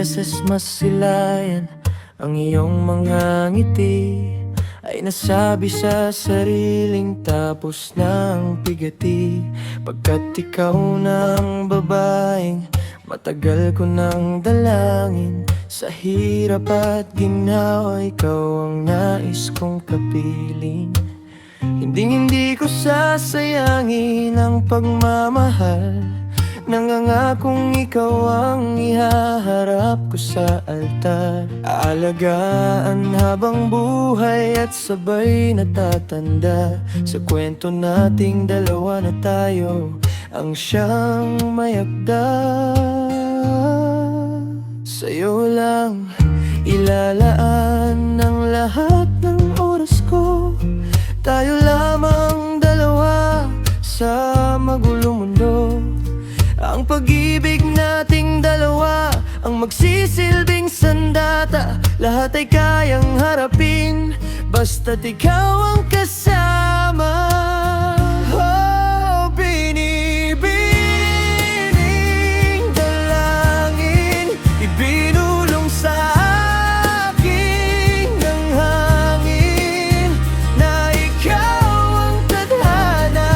beses masilayan ang iyong mga ngiti, ay nasabi sa sariling tapos ng bigati. Pagkat ikaw na ang babaeng matagal ko nang dalangin, sa hirap at ginawa ikaw ang nais kong kapiling. Hindi ko sasayangin ang pagmamahal, nangangakong ikaw ang ihaharap ko sa altar. Aalagaan habang buhay at sabay natatanda, sa kwento nating dalawa na tayo ang siyang mayagda. Sa'yo lang ilalaan ang lahat ng oras ko, tayo lamang dalawa sa magulong mundo. Ang pag-ibig nating dalawa ang magsisilbing sandata, lahat ay kayang harapin basta't ikaw ang kasama. Oh, binibining dalangin, ibinulong sa akin ng hangin, na ikaw ang tadhana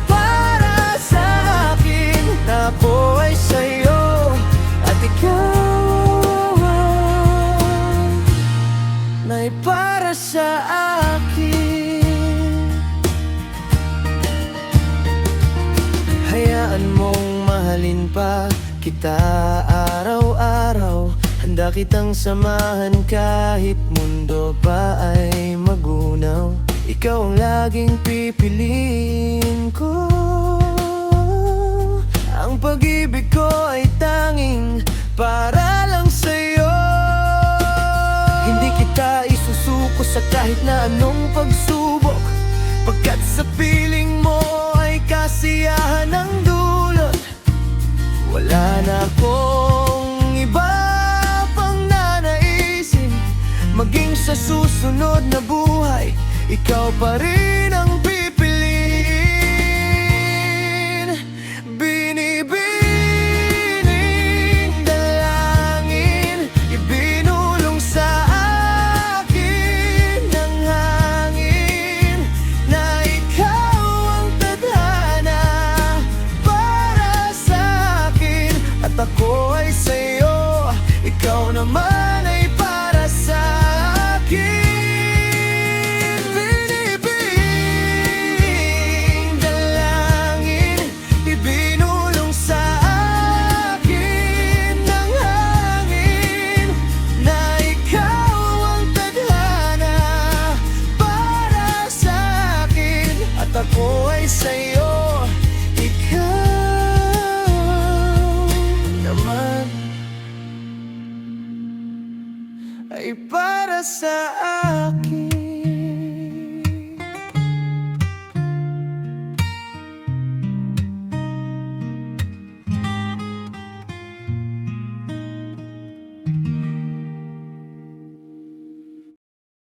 para sa akin. Ako ay sa'yo at ikaw na'y para sa akin. Hayaan mong mahalin pa kita araw-araw, handa kitang samahan kahit mundo pa ay magunaw. Ikaw ang laging pipiliin ko, ang pag-ibig ko ay tanging para lang sa'yo. Hindi kita isusuko sa kahit na anong pagsubok, pagkat sa piling mo ay kasiyahan ang dulot. Wala na akong iba pang nanaisin, maging sa susunod na buhay, ikaw pa rin ang pipiliin. Binibining dalangin, ibinulong sa akin ng hangin, na ikaw ang tadhana para sa akin. At ako ay sa'yo, ikaw naman ay para sa akin. Ako ay sa'yo, ikaw naman ay para sa akin.